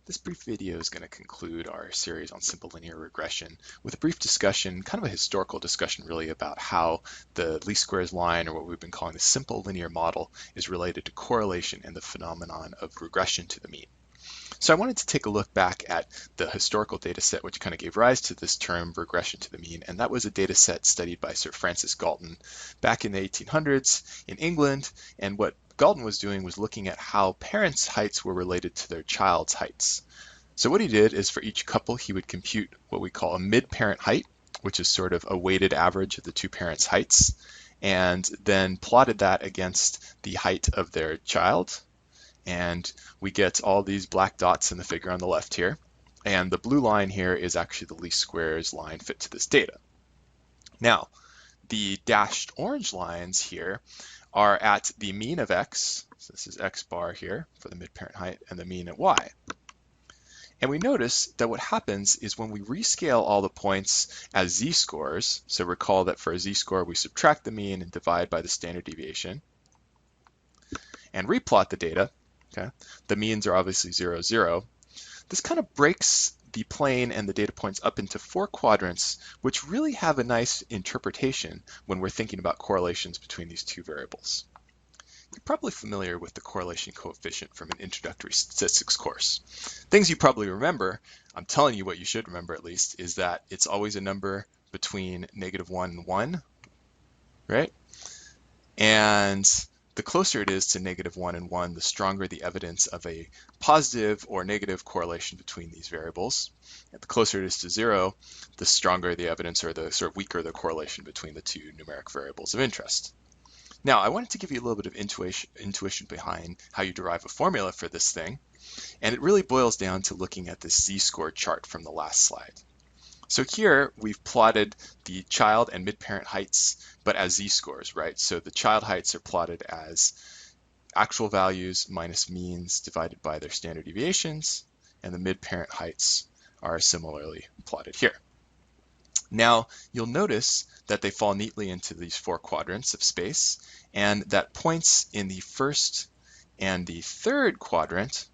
This brief video is going to conclude our series on simple linear regression with a brief discussion, kind of a historical discussion really, about how the least squares line, or what we've been calling the simple linear model, is related to correlation and the phenomenon of regression to the mean. So I wanted to take a look back at the historical data set which kind of gave rise to this term regression to the mean, and that was a data set studied by Sir Francis Galton back in the 1800s in England. And what Galton was doing was looking at how parents' heights were related to their child's heights. So what he did is, for each couple, he would compute what we call a mid-parent height, which is sort of a weighted average of the two parents' heights, and then plotted that against the height of their child. And we get all these black dots in the figure on the left here. And the blue line here is actually the least squares line fit to this data. Now, the dashed orange lines here are at the mean of x, so this is x bar here for the mid-parent height, and the mean at y. And we notice that what happens is when we rescale all the points as z-scores, so recall that for a z-score we subtract the mean and divide by the standard deviation, and replot the data, okay, the means are obviously 0, 0. This kind of breaks the plane and the data points up into 4 quadrants, which really have a nice interpretation when we're thinking about correlations between these two variables. You're probably familiar with the correlation coefficient from an introductory statistics course. Things you probably remember, I'm telling you what you should remember at least, is that it's always a number between -1 and 1, right? And the closer it is to -1 and 1, the stronger the evidence of a positive or negative correlation between these variables. And the closer it is to 0, the stronger the evidence, or the sort of weaker the correlation between the two numeric variables of interest. Now, I wanted to give you a little bit of intuition behind how you derive a formula for this thing, and it really boils down to looking at this z-score chart from the last slide. So here we've plotted the child and mid-parent heights, but as z-scores, right? So the child heights are plotted as actual values minus means divided by their standard deviations, and the mid-parent heights are similarly plotted here. Now, you'll notice that they fall neatly into these 4 quadrants of space, and that points in the first and the third quadrant,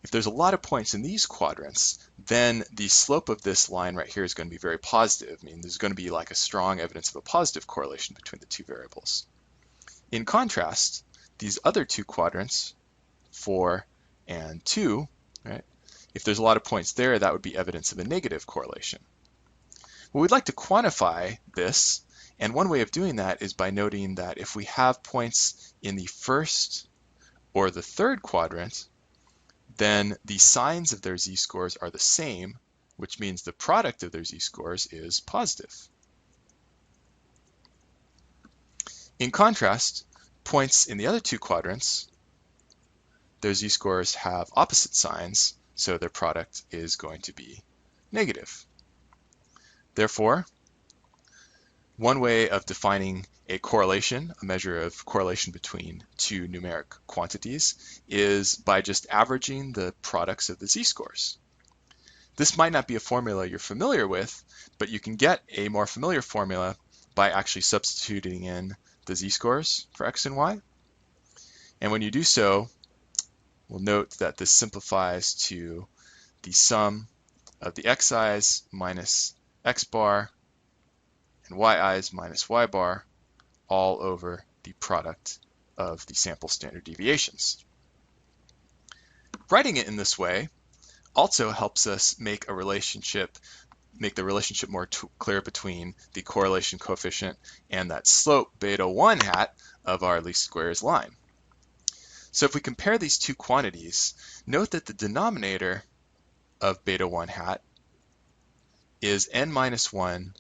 if there's a lot of points in these quadrants, then the slope of this line right here is going to be very positive. I mean, there's going to be like a strong evidence of a positive correlation between the two variables. In contrast, these other 2 quadrants, 4 and 2, right? If there's a lot of points there, that would be evidence of a negative correlation. Well, we'd like to quantify this, and one way of doing that is by noting that if we have points in the first or the third quadrant, then the signs of their z-scores are the same, which means the product of their z-scores is positive. In contrast, points in the other 2 quadrants, their z-scores have opposite signs, so their product is going to be negative. Therefore, one way of defining a correlation, a measure of correlation between 2 numeric quantities, is by just averaging the products of the z-scores. This might not be a formula you're familiar with, but you can get a more familiar formula by actually substituting in the z-scores for x and y. And when you do so, we'll note that this simplifies to the sum of the xi's minus x bar and yi's minus y bar all over the product of the sample standard deviations. Writing it in this way also helps us make the relationship more clear between the correlation coefficient and that slope beta 1 hat of our least squares line. So if we compare these 2 quantities, note that the denominator of beta 1 hat is n minus 1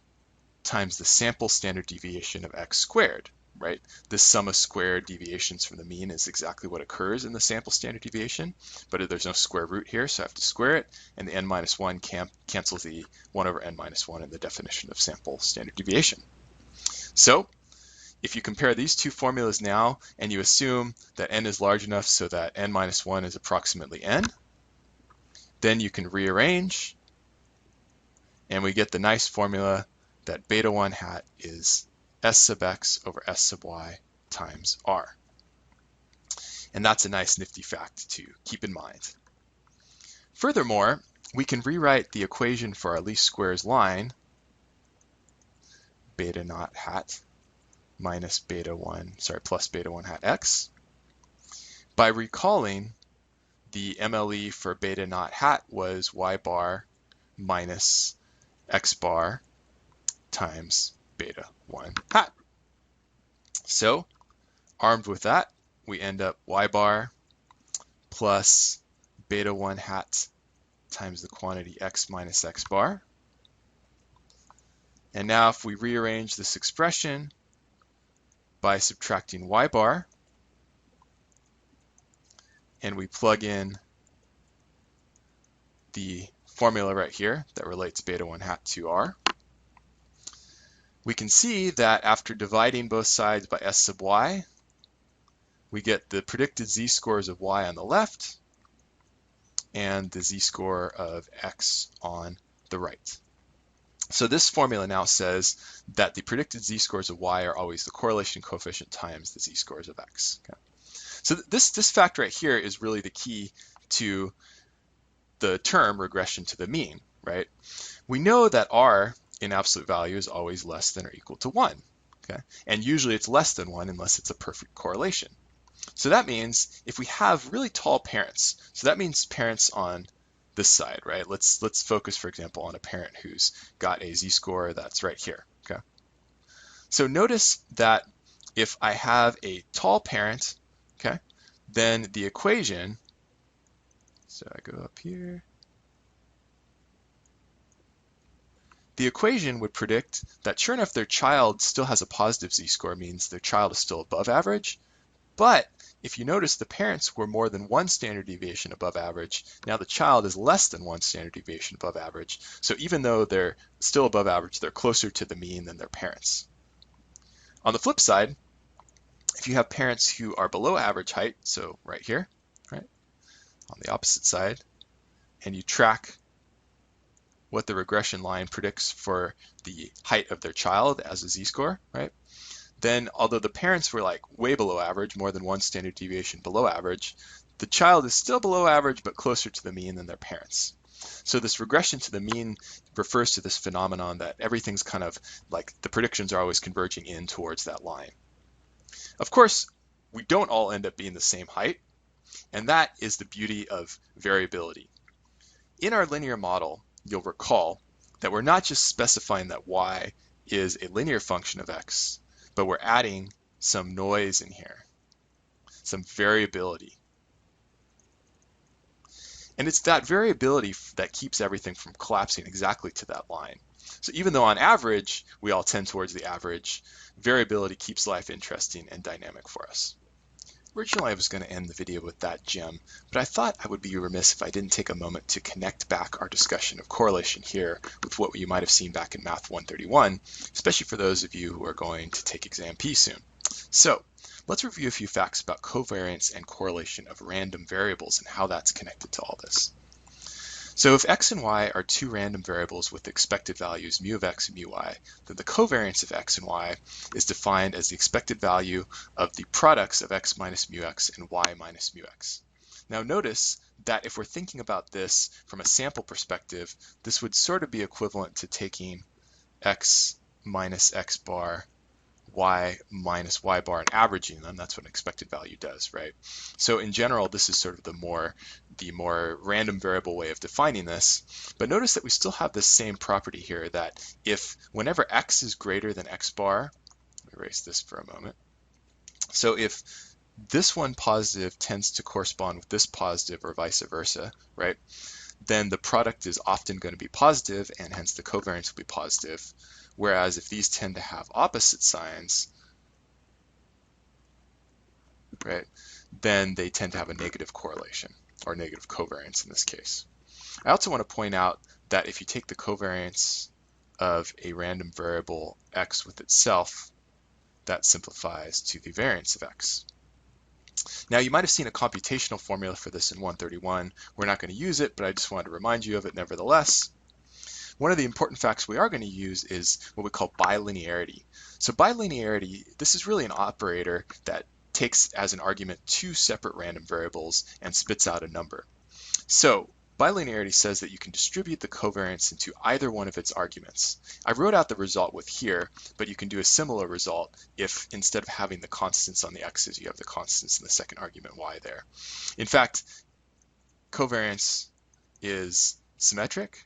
times the sample standard deviation of x squared, right? This sum of squared deviations from the mean is exactly what occurs in the sample standard deviation, but there's no square root here, so I have to square it, and the n minus 1 cancels the 1 over n minus 1 in the definition of sample standard deviation. So if you compare these 2 formulas now, and you assume that n is large enough so that n minus 1 is approximately n, then you can rearrange, and we get the nice formula that beta 1 hat is s sub x over s sub y times r. And that's a nice nifty fact to keep in mind. Furthermore, we can rewrite the equation for our least squares line, beta naught hat minus plus beta 1 hat x, by recalling the MLE for beta naught hat was y bar minus x bar times beta 1 hat. So armed with that, we end up y bar plus beta 1 hat times the quantity x minus x bar. And now if we rearrange this expression by subtracting y bar, and we plug in the formula right here that relates beta 1 hat to r, we can see that after dividing both sides by s sub y, we get the predicted z-scores of y on the left and the z-score of x on the right. So this formula now says that the predicted z-scores of y are always the correlation coefficient times the z-scores of x. Okay. So this fact right here is really the key to the term regression to the mean, right? We know that r in absolute value is always less than or equal to 1, okay? And usually it's less than 1 unless it's a perfect correlation. So that means if we have really tall parents, so that means parents on this side, right? Let's focus, for example, on a parent who's got a z-score that's right here, okay? So notice that if I have a tall parent, okay, then the equation, so I go up here, the equation would predict that sure enough their child still has a positive z-score, means their child is still above average, but if you notice, the parents were more than 1 standard deviation above average. Now the child is less than 1 standard deviation above average. So even though they're still above average, they're closer to the mean than their parents. On the flip side, if you have parents who are below average height, so right here, right, on the opposite side, and you track what the regression line predicts for the height of their child as a z-score, right? Then although the parents were like way below average, more than 1 standard deviation below average, the child is still below average but closer to the mean than their parents. So this regression to the mean refers to this phenomenon that everything's kind of like the predictions are always converging in towards that line. Of course, we don't all end up being the same height, and that is the beauty of variability. In our linear model, you'll recall that we're not just specifying that y is a linear function of x, but we're adding some noise in here, some variability. And it's that variability that keeps everything from collapsing exactly to that line. So even though on average, we all tend towards the average, variability keeps life interesting and dynamic for us. Originally, I was going to end the video with that gem, but I thought I would be remiss if I didn't take a moment to connect back our discussion of correlation here with what you might have seen back in Math 131, especially for those of you who are going to take Exam P soon. So let's review a few facts about covariance and correlation of random variables and how that's connected to all this. So if x and y are 2 random variables with expected values mu of x and mu y, then the covariance of x and y is defined as the expected value of the products of x minus mu x and y minus mu x. Now notice that if we're thinking about this from a sample perspective, this would sort of be equivalent to taking x minus x bar, y minus y bar, and averaging them. That's what an expected value does, right? So in general, this is sort of the more random variable way of defining this. But notice that we still have this same property here that if whenever x is greater than x bar, let me erase this for a moment. So if this one positive tends to correspond with this positive or vice versa, right? Then the product is often going to be positive and hence the covariance will be positive. Whereas if these tend to have opposite signs, right, then they tend to have a negative correlation or negative covariance in this case. I also want to point out that if you take the covariance of a random variable x with itself, that simplifies to the variance of x. Now you might have seen a computational formula for this in 131. We're not going to use it, but I just wanted to remind you of it nevertheless. One of the important facts we are going to use is what we call bilinearity. So bilinearity, this is really an operator that takes as an argument 2 separate random variables and spits out a number. So bilinearity says that you can distribute the covariance into either one of its arguments. I wrote out the result with here, but you can do a similar result if instead of having the constants on the x's, you have the constants in the second argument y there. In fact, covariance is symmetric.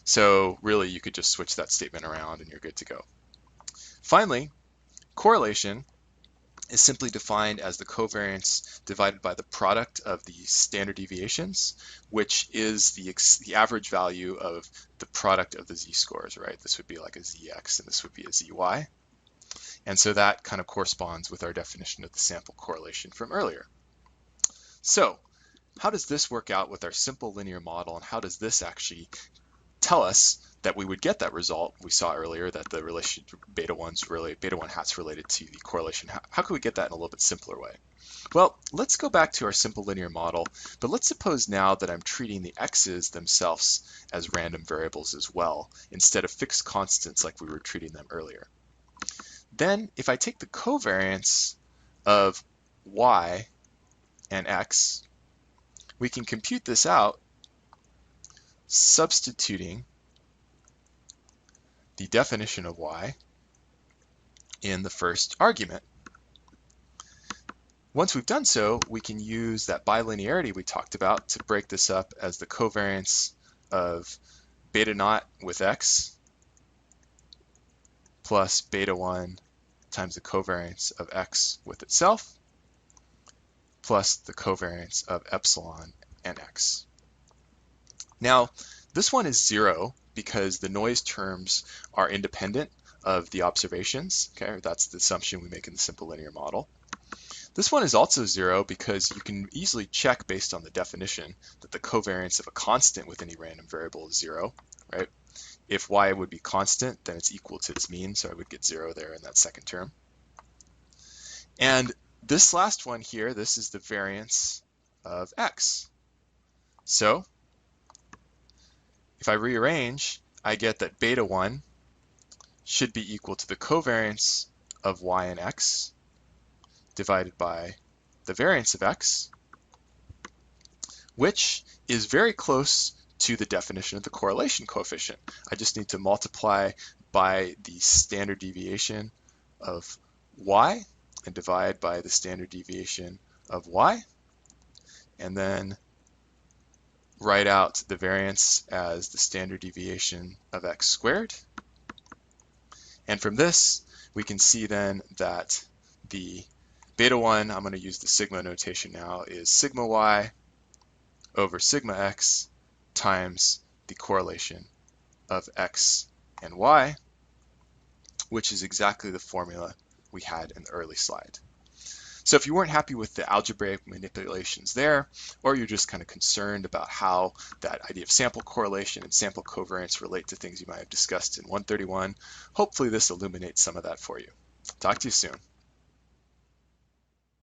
So really, you could just switch that statement around and you're good to go. Finally, correlation is simply defined as the covariance divided by the product of the standard deviations, which is the average value of the product of the z-scores, right? This would be like a zx and this would be a zy. And so that kind of corresponds with our definition of the sample correlation from earlier. So how does this work out with our simple linear model, and how does this actually tell us that we would get that result we saw earlier, that the relation beta 1 hat's related to the correlation? How could we get that in a little bit simpler way? Well, let's go back to our simple linear model, but let's suppose now that I'm treating the x's themselves as random variables as well, instead of fixed constants like we were treating them earlier. Then if I take the covariance of y and x, we can compute this out substituting the definition of y in the first argument. Once we've done so, we can use that bilinearity we talked about to break this up as the covariance of beta naught with x plus beta 1 times the covariance of x with itself plus the covariance of epsilon and x. Now, this one is 0 because the noise terms are independent of the observations. Okay, that's the assumption we make in the simple linear model. This one is also 0 because you can easily check based on the definition that the covariance of a constant with any random variable is 0, right? If y would be constant, then it's equal to its mean, so I would get 0 there in that second term. And this last one here, this is the variance of x. So if I rearrange, I get that beta 1 should be equal to the covariance of y and x divided by the variance of x, which is very close to the definition of the correlation coefficient. I just need to multiply by the standard deviation of y and divide by the standard deviation of y, and then write out the variance as the standard deviation of x squared. And from this, we can see then that the beta 1, I'm going to use the sigma notation now, is sigma y over sigma x times the correlation of x and y, which is exactly the formula we had in the early slide. So if you weren't happy with the algebraic manipulations there, or you're just kind of concerned about how that idea of sample correlation and sample covariance relate to things you might have discussed in 131, hopefully this illuminates some of that for you. Talk to you soon.